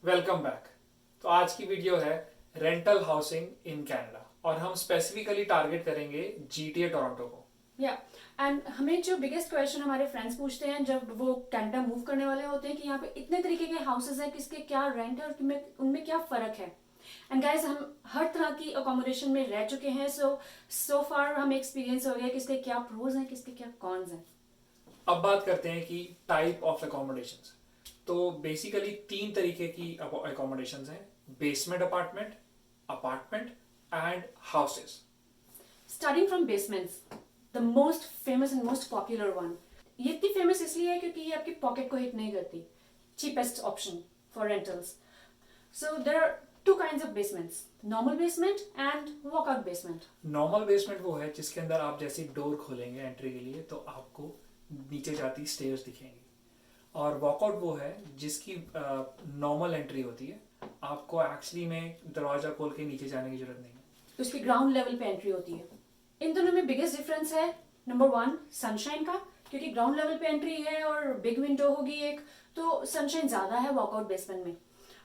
Welcome back. तो आज की वीडियो है रेंटल हाउसिंग इन कनाडा और हम स्पेसिफिकली टारगेट करेंगे जीटीए टोरंटो को। या एंड हमें जो बिगेस्ट क्वेश्चन हमारे फ्रेंड्स पूछते हैं जब वो कनाडा मूव करने वाले होते हैं कि यहाँ पे इतने तरीके के हाउसेज हैं, किसके क्या रेंट है और उनमें क्या फ़र्क है। एंड गाइस, हम हर तरह की अकोमोडेशन में रह चुके हैं, सो फार हमें एक्सपीरियंस हो गया कि इसके क्या प्रोज हैं, किसके क्या कॉन्स हैं। अब बात करते हैं कि टाइप ऑफ अकोमोडेशंस। तो बेसिकली तीन तरीके की अकोमोडेशंस हैं: basement apartment, apartment and houses. Starting from basements, the most famous and most popular one. ये इतनी फेमस इसलिए है क्योंकि ये आपकी पॉकेट को हिट नहीं करती। Cheapest option for rentals. So there are two kinds of basements: normal basement and walkout basement. Normal basement वो है जिसके अंदर आप जैसे डोर खोलेंगे एंट्री के लिए तो आपको नीचे जाती स्टेयर्स दिखेंगी, और वॉकआउट वो है जिसकी नॉर्मल एंट्री होती है, आपको एक्चुअली में दरवाजा खोल के नीचे जाने की जरूरत नहीं है। उसकी ग्राउंड लेवल पे एंट्री होती है। इन दोनों में बिगेस्ट डिफरेंस है नंबर वन, सनशाइन का, क्योंकि ग्राउंड लेवल पे एंट्री है और बिग विंडो होगी एक, तो सनशाइन ज्यादा है वॉकआउट बेसमेंट में।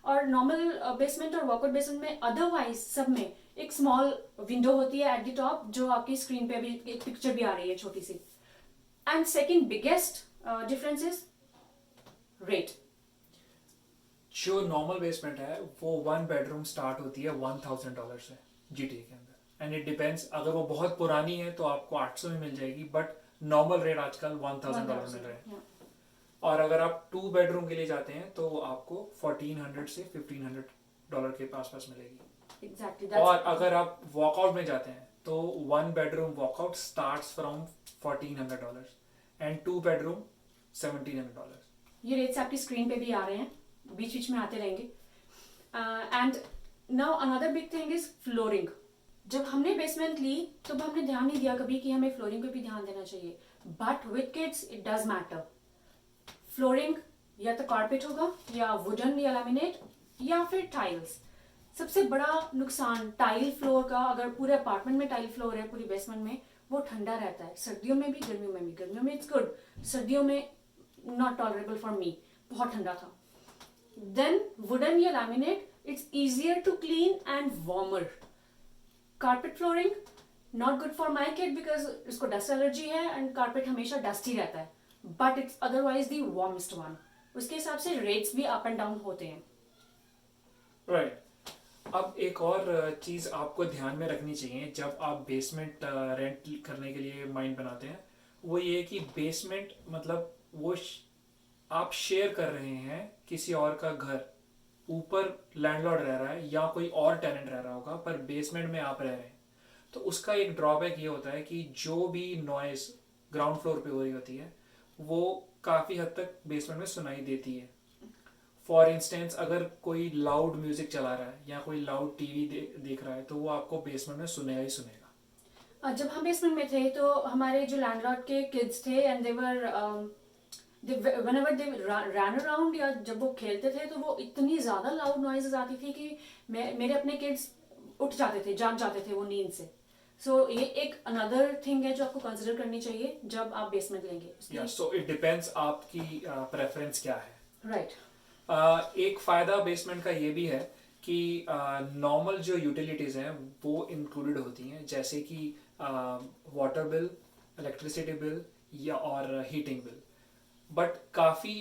और नॉर्मल बेसमेंट और वॉकआउट बेसमेंट में अदरवाइज सब में एक स्मॉल विंडो होती है एट द टॉप, जो आपकी स्क्रीन पे भी एक पिक्चर भी आ रही है छोटी सी। And second biggest difference is rate. जो नॉर्मल बेसमेंट है वो वन बेडरूम स्टार्ट होती है $1,000 से जीटीए के अंदर, एंड इट डिपेंड्स। अगर वो बहुत पुरानी है तो आपको 800 में मिल जाएगी, बट नॉर्मल रेट आजकल $1,000 मिल रहे हैं। और अगर आप 2 बेडरूम के लिए जाते हैं तो वो आपको 1400 से $1,500 के आसपास मिलेगी। एग्जैक्टली। और अगर आप वॉकआउट में जाते हैं तो 1 bedroom walkout starts from $1,400 and 2 bedroom $1,700। ये रेट्स आपकी स्क्रीन पे भी आ रहे हैं, बीच बीच में आते रहेंगे। And now another big thing is flooring. जब हमने बेसमेंट ली तो हमने ध्यान नहीं दिया कभी कि हमें फ्लोरिंग पे भी ध्यान देना चाहिए, but with kids it does matter. Flooring या तो कारपेट होगा या वुडन या लैमिनेट या फिर टाइल्स। सबसे बड़ा नुकसान टाइल फ्लोर का, अगर पूरे अपार्टमेंट में टाइल फ्लोर है पूरी बेसमेंट में, वो ठंडा रहता है, सर्दियों में भी गर्मियों में भी। गर्मियों में इट्स गुड, सर्दियों में नॉट टॉलरेबल फॉर मी, बहुत ठंडा था। देन वुडन या laminate, it's easier to clean and warmer. Carpet flooring not good for my kid because इसको डस्ट एलर्जी है एंड कारपेट हमेशा डस्टी रहता है, but it's otherwise the warmest one. उसके हिसाब से रेट्स भी अप एंड डाउन होते हैं। राइट। अब एक और चीज़ आपको ध्यान में रखनी चाहिए जब आप बेसमेंट रेंट करने के लिए माइंड बनाते हैं, वो ये कि बेसमेंट मतलब आप शेयर कर रहे हैं किसी और का घर। ऊपर लैंडलॉर्ड रह रहा है या कोई और टेनेंट रह रहा होगा, पर बेसमेंट में आप रह रहे हैं, तो उसका एक ड्रॉबैक ये होता है कि जो भी नॉइज ग्राउंड फ्लोर पे हो रही होती है वो काफ़ी हद तक बेसमेंट में सुनाई देती है। फॉर इंस्टेंस, अगर कोई लाउड म्यूजिक चला रहा है या कोई लाउड टीवी देख रहा है तो वो आपको बेसमेंट में सुनेगा ही सुनेगा। जब हम बेसमेंट में थे तो हमारे जो लैंडलॉर्ड के किड्स थे and whenever they ran around या जब वो खेलते थे तो वो इतनी ज्यादा लाउड नॉइजेस आती थी कि मेरे अपने किड्स उठ जाते थे, जाग जाते थे वो नींद से। सो ये एक अनदर थिंग है जो आपको कंसिडर करनी चाहिए जब आप बेसमेंट लेंगे। सो इट डिपेंड्स आपकी प्रेफरेंस क्या है। राइट। एक फायदा बेसमेंट का ये भी है कि नॉर्मल जो यूटिलिटीज हैं वो इंक्लूडेड होती हैं, जैसे कि वाटर बिल, इलेक्ट्रिसिटी बिल या और हीटिंग बिल। बट काफ़ी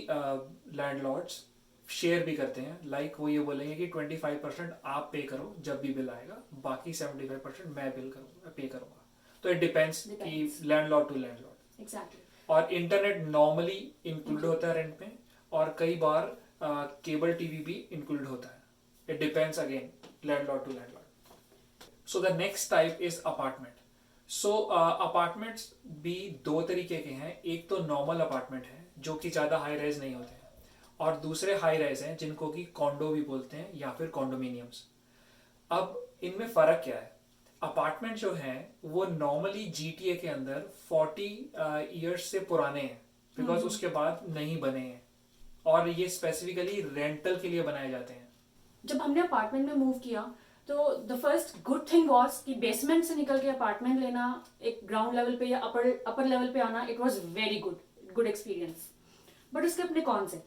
लैंडलॉर्ड्स शेयर भी करते हैं, लाइक वो ये बोलेंगे कि 25% आप पे करो जब भी बिल आएगा, बाकी 75% मैं बिल करूँगा, पे करूँगा। तो इट डिपेंड्स कि लैंडलॉर्ड टू लैंडलॉर्ड। एग्जैक्टली। और इंटरनेट नॉर्मली इंक्लूड होता है रेंट में, और कई बार केबल टीवी भी इंक्लूड होता है। It depends again landlord to landlord. So the next type is apartment. So apartments भी दो तरीके के हैं। एक तो नॉर्मल अपार्टमेंट है जो कि ज़्यादा हाई राइज नहीं होते हैं, और दूसरे हाई राइज हैं जिनको कि कॉन्डो भी बोलते हैं या फिर कॉन्डोमिनियम्स। अब इनमें फ़र्क क्या है? अपार्टमेंट जो हैं वो नॉर्मली जीटीए के अंदर 40 ईयर्स से पुराने हैं, बिकॉज उसके बाद नहीं बने हैं, और ये स्पेसिफिकली रेंटल के लिए बनाए जाते हैं। जब हमने अपार्टमेंट में मूव किया तो the first good thing was कि बेसमेंट से निकल के अपार्टमेंट लेना, एक ग्राउंड लेवल पे या अपर लेवल पे आना, it was very good experience. But उसके अपने कॉन्स है।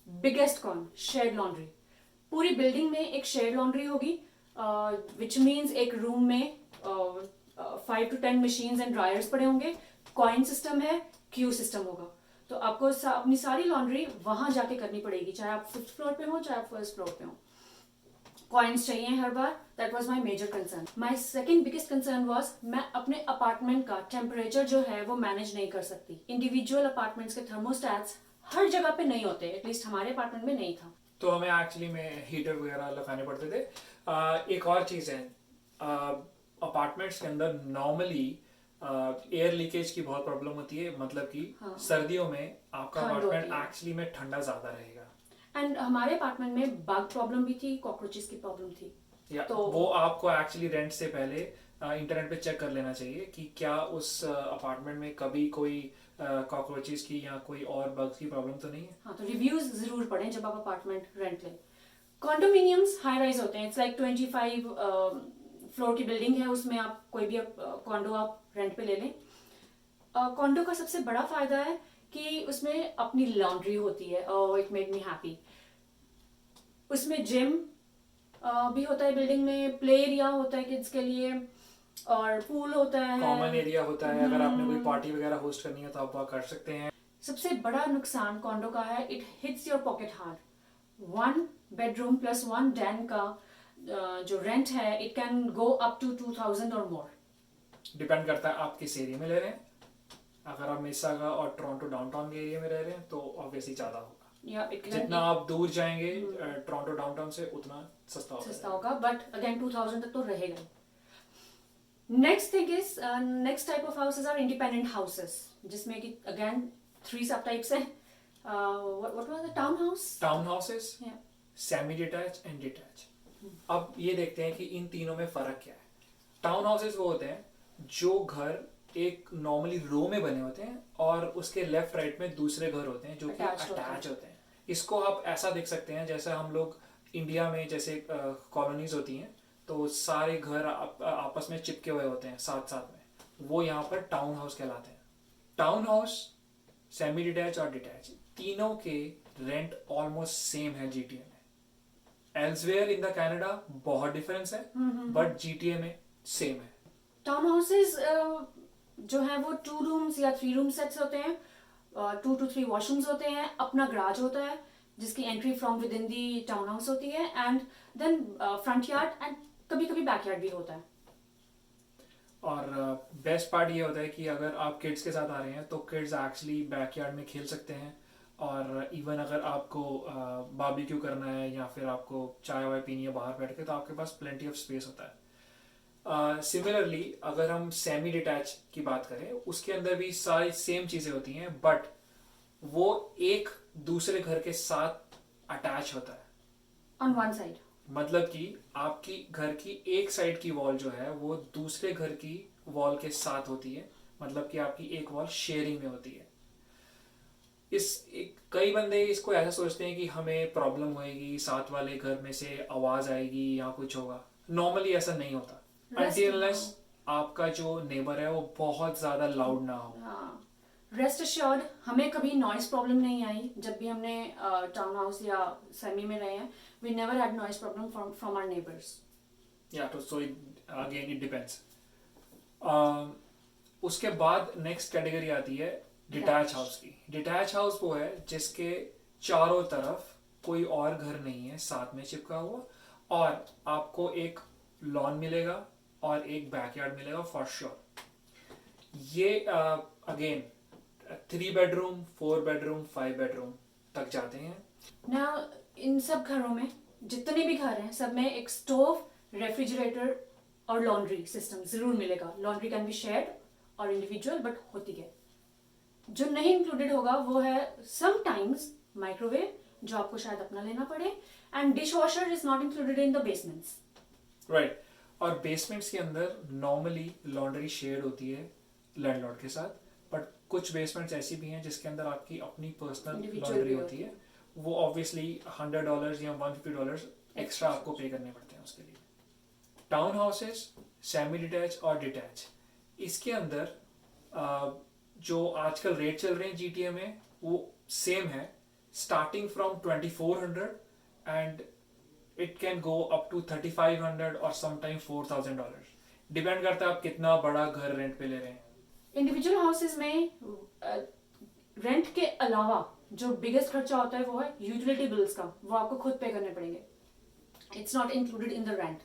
Biggest con, shared laundry. पूरी बिल्डिंग में एक शेयर लॉन्ड्री होगी, विच मीन्स एक रूम में 5 to 10 मशीन्स एंड ड्रायर्स पड़े होंगे, कॉइन सिस्टम है, क्यू सिस्टम होगा। तो आपको अपनी सारी लॉन्ड्री वहां जाके करनी पड़ेगी, चाहे आप 5th फ्लोर पे हो चाहे आप 1st फ्लोर पे हो। कॉइन्स चाहिए हर बार। That was my major concern. My second biggest concern was मैं अपने अपार्टमेंट का टेम्परेचर जो है वो मैनेज नहीं कर सकती। इंडिविजुअल अपार्टमेंट्स के थर्मोस्टैट्स हर जगह पे नहीं होते, एटलीस्ट हमारे अपार्टमेंट में नहीं था। तो हमें एक्चुअली में हीटर वगैरह लगाने पड़ते थे। एक और चीज़ है, अपार्टमेंट्स के अंदर नॉर्मली एयर लीकेज की बहुत प्रॉब्लम होती है, मतलब कि हाँ। सर्दियों में आपका ठंड अपार्टमेंट होती है। एक्चुअली में ठंडा ज़्यादा रहेगा। एंड हमारे अपार्टमेंट में बग प्रॉब्लम भी थी, कॉकरोचेस की प्रॉब्लम थी। या तो वो आपको एक्चुअली रेंट से पहले इंटरनेट पे चेक कर लेना चाहिए कि क्या उस अपार्टमेंट में कभी कोई कॉकरोचेस की या कोई और बग्स की प्रॉब्लम तो नहीं है। हाँ, तो रिव्यूज जरूर पढ़ें जब आप अपार्टमेंट रेंट लें। कॉन्डोमिनियम्स हाई राइज होते हैं, इट्स लाइक 25 फ्लोर की बिल्डिंग है, उसमें आप कोई भी कॉन्डो आप रेंट पे ले लें। कॉन्डो का सबसे बड़ा फायदा है कि उसमें अपनी लॉन्ड्री होती है। It made me happy. उसमें जिम भी होता है, बिल्डिंग में प्ले एरिया होता है किड्स के लिए, और पूल होता है, कॉमन एरिया होता है, अगर आपने कोई पार्टी वगैरह होस्ट करनी है तो आप वहाँ कर सकते हैं। सबसे बड़ा नुकसान कॉन्डो का है, it hits your pocket hard. 1 bedroom plus 1 den का जो रेंट है, it can go up to 2000 और मोर। डिपेंड करता है आप किस एरिया में ले रहे हैं। अगर आप मिसिसागा और टोरंटो डाउनटाउन के एरिया में रह रहे हैं तो ऑब्वियसली ज़्यादा होगा। जितना आप दूर जाएंगे टोरंटो डाउनटाउन से उतना सस्ता होगा, बट अगेन 2000 तक तो रहेगा। Next thing is, next type of houses are independent houses, जिसमें कि अगेन 3 सब टाइप्स हैं। What was the town houses, semi detach and detach. अब ये देखते हैं कि इन तीनों में फर्क क्या है। टाउन हाउसेस वो होते हैं जो घर एक नॉर्मली रो में बने होते हैं और उसके लेफ्ट राइट में दूसरे घर होते हैं जो कि अटैच होते हैं। इसको आप ऐसा देख सकते हैं जैसे हम लोग इंडिया में जैसे कॉलोनीज होती हैं तो सारे घर आपस में चिपके हुए होते हैं साथ साथ में, वो यहाँ पर टाउन हाउस कहलाते हैं। टाउन हाउस, सेमी डिटैच और डिटैच, तीनों के रेंट ऑलमोस्ट सेम है जीटीए में। एल्सवेयर इन द कनाडा बहुत डिफरेंस है, बट जीटीए में सेम है। टाउन हाउसेस जो है वो 2 रूम्स या 3 रूम सेट्स होते हैं, 2 to 3 वॉशरूम्स होते हैं, अपना गराज होता है जिसकी entry from within the town house होती है, and then front yard and कभी कभी बैक यार्ड भी होता है। और बेस्ट पार्ट ये होता है कि अगर आप किड्स के साथ आ रहे हैं तो किड्स एक्चुअली बैकयार्ड में खेल सकते हैं, और इवन अगर आपको बारबेक्यू करना है या फिर आपको चाय वाय पीनी है बाहर बैठ के तो आपके पास प्लेंटी ऑफ स्पेस होता है। सिमिलरली अगर हम सेमी डिटैच की बात करें उसके अंदर भी सारी सेम चीज़ें होती हैं, बट वो एक दूसरे घर के साथ अटैच होता है ऑन वन साइड। मतलब कि आपकी घर की एक साइड की वॉल जो है वो दूसरे घर की वॉल के साथ होती है, मतलब कि आपकी एक वॉल शेयरिंग में होती है। कई बंदे इसको ऐसा सोचते हैं कि हमें प्रॉब्लम होएगी, साथ वाले घर में से आवाज आएगी या कुछ होगा। नॉर्मली ऐसा नहीं होता अनटिल आपका जो नेबर है वो बहुत ज्यादा लाउड ना हो। रेस्ट अश्योर्ड, हमें कभी नॉइस प्रॉब्लम नहीं आई जब भी हमने टाउन हाउस या सेमी में रहे हैं। We never had noise problem from our neighbours. या तो सो अगेन इट डिपेंड्स। उसके बाद नेक्स्ट कैटेगरी आती है डिटैच हाउस की। डिटैच हाउस वो है जिसके चारों तरफ कोई और घर नहीं है साथ में चिपका हुआ, और आपको एक लॉन मिलेगा और एक बैकयार्ड मिलेगा फॉर श्योर। ये अगेन 3 बेडरूम, 4 बेडरूम, 5 बेडरूम तक जाते हैं ना। इन सब घरों में, जितने भी घर हैं, सब में एक स्टोव, रेफ्रिजरेटर और लॉन्ड्री सिस्टम जरूर मिलेगा। लॉन्ड्री कैन बी शेयर्ड और इंडिविजुअल, बट होती है। जो नहीं इंक्लूडेड होगा वो है समटाइम्स माइक्रोवेव, जो आपको शायद अपना लेना पड़े, and dish washer is not included in the basements. Right. और बेसमेंट्स के अंदर नॉर्मली लॉन्ड्री शेयर होती है लैंडलॉर्ड के साथ, बट कुछ बेसमेंट्स ऐसी भी हैं जिसके अंदर आपकी अपनी पर्सनल लॉन्ड्री होती है। वो ऑब्वियसली $100 या $150 एक्स्ट्रा आपको पे करने पड़ते हैं उसके लिए। टाउन हाउसेस, सेमी डिटैच और डिटैच, इसके अंदर जो आजकल रेट चल रहे हैं जीटीए में वो सेम है, starting from 2400 and it can go up to $3,500 और समटाइम $4,000. डिपेंड करता है आप कितना बड़ा घर रेंट पे ले रहे हैं. इंडिविजुअल हाउसेज में रेंट के अलावा जो बिगेस्ट खर्चा होता है वो है यूटिलिटी बिल्स का, वो आपको खुद पे करने पड़ेंगे. It's not included in the rent.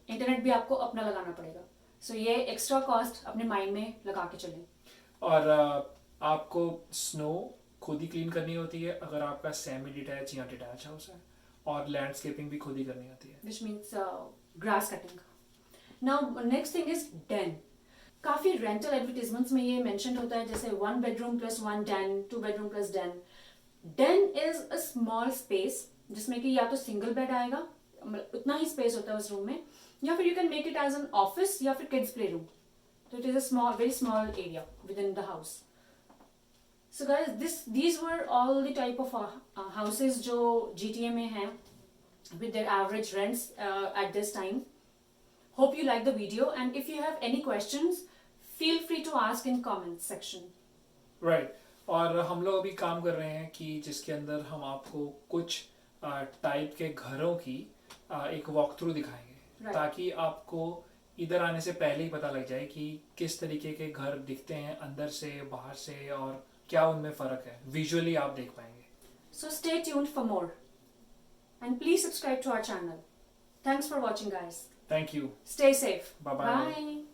Internet भी आपको अपना लगाना पड़ेगा. सो ये एक्स्ट्रा कॉस्ट अपने माइंड में लगा के चलें. और आपको स्नो खुद ही क्लीन करनी होती है अगर आपका सेमी डिटैच या डिटैच हाउस है, और लैंडस्केपिंग भी खुद ही करनी होती है. Which means grass cutting. Now next thing is den. काफी रेंटल एडवर्टीजमेंट्स में ये मेंशन होता है जैसे 1 bedroom plus 1 den, 2 bedroom plus den. Den is a small space जिसमें कि या तो सिंगल बेड आएगा, मतलब उतना ही स्पेस होता है उस रूम में, या फिर you can make it as an office या फिर किड्स प्ले रूम. तो it is a small, very small area within the house. So guys, these were all the type of houses जो GTA में हैं with their average rents at this time. Hope you like the video, and if you have any questions, feel free to ask in comments section. Right. और हम लोग अभी काम कर रहे हैं कि जिसके अंदर हम आपको कुछ टाइप के घरों की एक वॉक थ्रू दिखाएंगे. Right. ताकि आपको इधर आने से पहले ही पता लग जाए कि किस तरीके के घर दिखते हैं अंदर से बाहर से, और क्या उनमें फ़र्क है. विजुअली आप देख पाएंगे. So stay tuned for more, and please subscribe to our channel. Thanks for watching, guys. Thank you. Stay safe. Bye-bye. Bye.